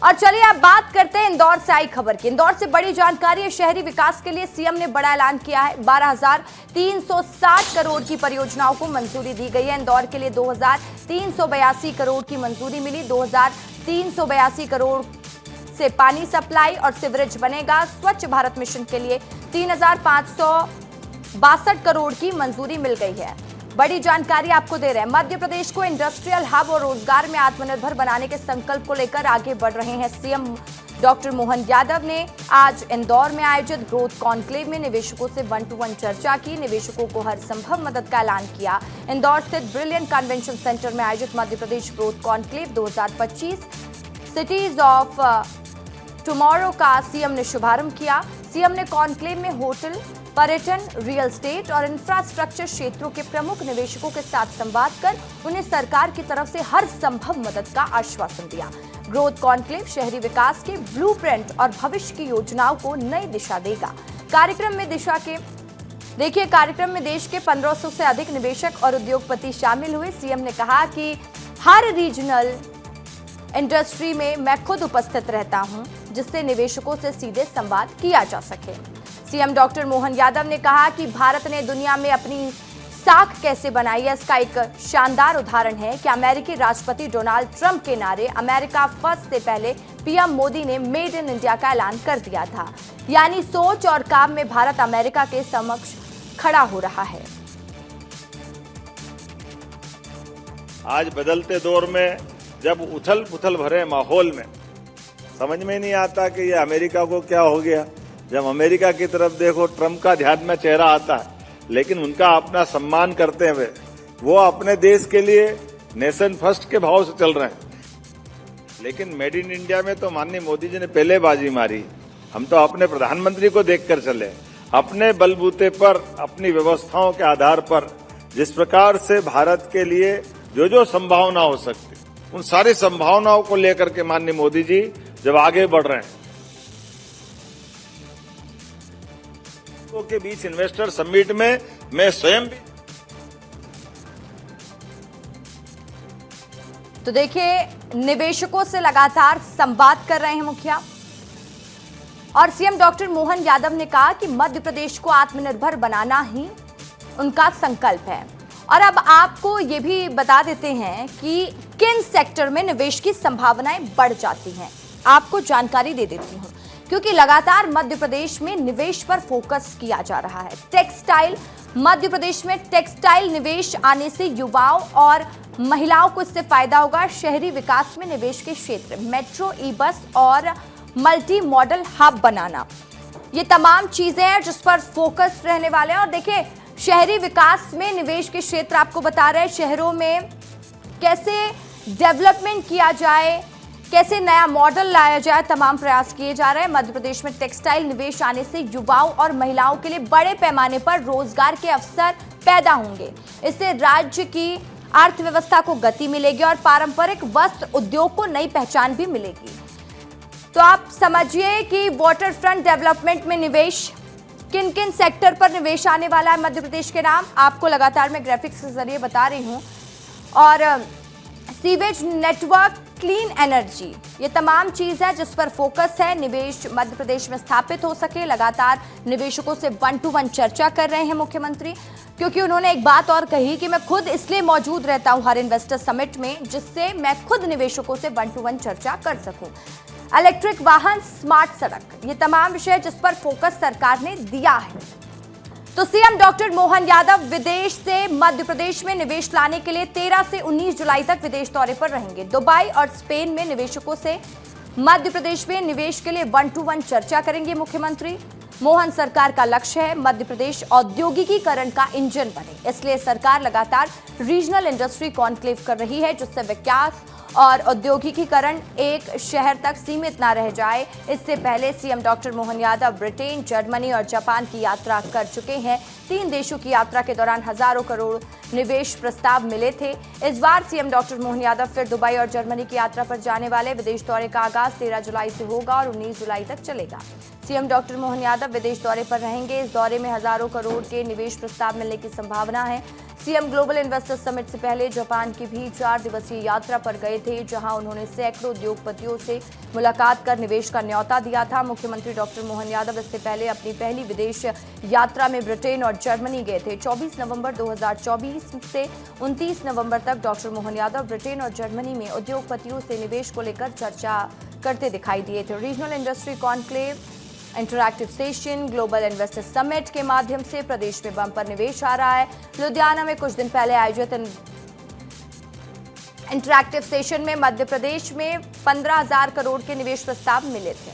और चलिए अब बात करते हैं इंदौर से आई खबर की। इंदौर से बड़ी जानकारी है। शहरी विकास के लिए सीएम ने बड़ा ऐलान किया है। 12,360 करोड़ की परियोजनाओं को मंजूरी दी गई है। इंदौर के लिए 2,382 करोड़ की मंजूरी मिली। 2,382 करोड़ से पानी सप्लाई और सीवरेज बनेगा। स्वच्छ भारत मिशन के लिए 3,562 करोड़ की मंजूरी मिल गई है। बड़ी जानकारी आपको दे रहे हैं। मध्य प्रदेश को इंडस्ट्रियल हब और रोजगार में आत्मनिर्भर बनाने के संकल्प को लेकर आगे बढ़ रहे हैं सीएम डॉक्टर मोहन यादव ने आज इंदौर में आयोजित ग्रोथ कॉन्क्लेव में निवेशकों से 1-to-1 चर्चा की। निवेशकों को हर संभव मदद का ऐलान किया। इंदौर स्थित ब्रिलियंट कन्वेंशन सेंटर में आयोजित Madhya Pradesh growth conclave 2025 cities of tomorrow का सीएम ने शुभारंभ किया। सीएम ने कॉन्क्लेव में होटल, पर्यटन, रियल एस्टेट और इंफ्रास्ट्रक्चर क्षेत्रों के प्रमुख निवेशकों के साथ संवाद कर उन्हें सरकार की तरफ से हर संभव मदद का आश्वासन दिया। ग्रोथ कॉन्क्लेव शहरी विकास के ब्लूप्रिंट और भविष्य की योजनाओं को नई दिशा देगा। कार्यक्रम में देश के 1500 से अधिक निवेशक और उद्योगपति शामिल हुए। सीएम ने कहा कि हर रीजनल इंडस्ट्री में मैं खुद उपस्थित रहता हूं, जिससे निवेशकों से सीधे संवाद किया जा सके। सीएम डॉक्टर मोहन यादव ने कहा कि भारत ने दुनिया में अपनी साख कैसे बनाई है, इसका एक शानदार उदाहरण है कि अमेरिकी राष्ट्रपति डोनाल्ड ट्रंप के नारे अमेरिका फर्स्ट से पहले पीएम मोदी ने मेड इन इंडिया का ऐलान कर दिया था। यानी सोच और काम में भारत अमेरिका के समक्ष खड़ा हो रहा है। आज बदलते दौर में जब उथल पुथल भरे माहौल में समझ में नहीं आता कि ये अमेरिका को क्या हो गया। जब अमेरिका की तरफ देखो ट्रंप का ध्यान में चेहरा आता है, लेकिन उनका अपना सम्मान करते हुए वो अपने देश के लिए नेशन फर्स्ट के भाव से चल रहे हैं। लेकिन मेड इन इंडिया में तो माननीय मोदी जी ने पहले बाजी मारी। हम तो अपने प्रधानमंत्री को देखकर चले, अपने बलबूते पर, अपनी व्यवस्थाओं के आधार पर जिस प्रकार से भारत के लिए जो जो संभावना हो सकती, उन सारी संभावनाओं को लेकर के माननीय मोदी जी जब आगे बढ़ रहे हैं। के बीच इन्वेस्टर समिट में मैं स्वयं भी तो देखिए, निवेशकों से लगातार संवाद कर रहे हैं मुखिया। और सीएम डॉक्टर मोहन यादव ने कहा कि मध्य प्रदेश को आत्मनिर्भर बनाना ही उनका संकल्प है। और अब आपको ये भी बता देते हैं कि किन सेक्टर में निवेश की संभावनाएं बढ़ जाती हैं। आपको जानकारी दे देती हूं, क्योंकि लगातार मध्य प्रदेश में निवेश पर फोकस किया जा रहा है। टेक्सटाइल, मध्य प्रदेश में टेक्सटाइल निवेश आने से युवाओं और महिलाओं को इससे फायदा होगा। शहरी विकास में निवेश के क्षेत्र, मेट्रो, ई बस और मल्टी मॉडल हब बनाना, ये तमाम चीजें हैं जिस पर फोकस रहने वाले हैं। और देखिए, शहरी विकास में निवेश के क्षेत्र आपको बता रहे हैं, शहरों में कैसे डेवलपमेंट किया जाए, कैसे नया मॉडल लाया जाए, तमाम प्रयास किए जा रहे हैं। मध्य प्रदेश में टेक्सटाइल निवेश आने से युवाओं और महिलाओं के लिए बड़े पैमाने पर रोजगार के अवसर पैदा होंगे। इससे राज्य की अर्थव्यवस्था को गति मिलेगी और पारंपरिक वस्त्र उद्योग को नई पहचान भी मिलेगी। तो आप समझिए कि वाटर फ्रंट डेवलपमेंट में निवेश, किन किन सेक्टर पर निवेश आने वाला है मध्य प्रदेश के नाम आपको लगातार मैं ग्राफिक्स के जरिए बता रही हूं। और सीवेज नेटवर्क, क्लीन एनर्जी, ये तमाम चीज है जिस पर फोकस है। निवेश मध्य प्रदेश में स्थापित हो सके, लगातार निवेशकों से 1-to-1 चर्चा कर रहे हैं मुख्यमंत्री, क्योंकि उन्होंने एक बात और कही कि मैं खुद इसलिए मौजूद रहता हूं हर इन्वेस्टर समिट में, जिससे मैं खुद निवेशकों से 1-to-1 चर्चा कर सकूं। इलेक्ट्रिक वाहन, स्मार्ट सड़क, ये तमाम विषय जिस पर फोकस सरकार ने दिया है। तो सीएम डॉक्टर मोहन यादव विदेश से मध्य प्रदेश में निवेश लाने के लिए 13 से 19 जुलाई तक विदेश दौरे पर रहेंगे। दुबई और स्पेन में निवेशकों से मध्य प्रदेश में निवेश के लिए 1-to-1 चर्चा करेंगे मुख्यमंत्री। मोहन सरकार का लक्ष्य है मध्य प्रदेश औद्योगिकीकरण का इंजन बने, इसलिए सरकार लगातार रीजनल इंडस्ट्री कॉन्क्लेव कर रही है, जिससे विकास और औद्योगिकीकरण एक शहर तक सीमित ना रह जाए। इससे पहले CM doctor Mohan Yadav Britain, Germany और जापान की यात्रा कर चुके हैं। 3 देशों की यात्रा के दौरान हजारों करोड़ निवेश प्रस्ताव मिले थे। इस बार सीएम डॉक्टर मोहन यादव फिर दुबई और जर्मनी की यात्रा पर जाने वाले। विदेश दौरे का आगाज 13 जुलाई से होगा और 19 जुलाई तक चलेगा। सीएम डॉक्टर मोहन यादव विदेश दौरे पर रहेंगे। इस दौरे में हजारों करोड़ के निवेश प्रस्ताव मिलने की संभावना है। सीएम ग्लोबल इन्वेस्टर समिट से पहले जापान की भी 4 दिवसीय यात्रा पर गए थे, जहां उन्होंने सैकड़ों उद्योगपतियों से मुलाकात कर निवेश का न्योता दिया था। मुख्यमंत्री डॉक्टर मोहन यादव इससे पहले अपनी पहली विदेश यात्रा में ब्रिटेन और जर्मनी गए थे। 24 नवंबर 2024 से 29 नवंबर तक डॉक्टर मोहन यादव ब्रिटेन और जर्मनी में उद्योगपतियों से निवेश को लेकर चर्चा करते दिखाई दिए थे। Regional industry conclave, interactive session, global investor summit के माध्यम से प्रदेश में बंपर निवेश आ रहा है। लुधियाना में कुछ दिन पहले आयोजित इंटरैक्टिव सेशन में मध्य प्रदेश में 15,000 करोड़ के निवेश प्रस्ताव मिले थे।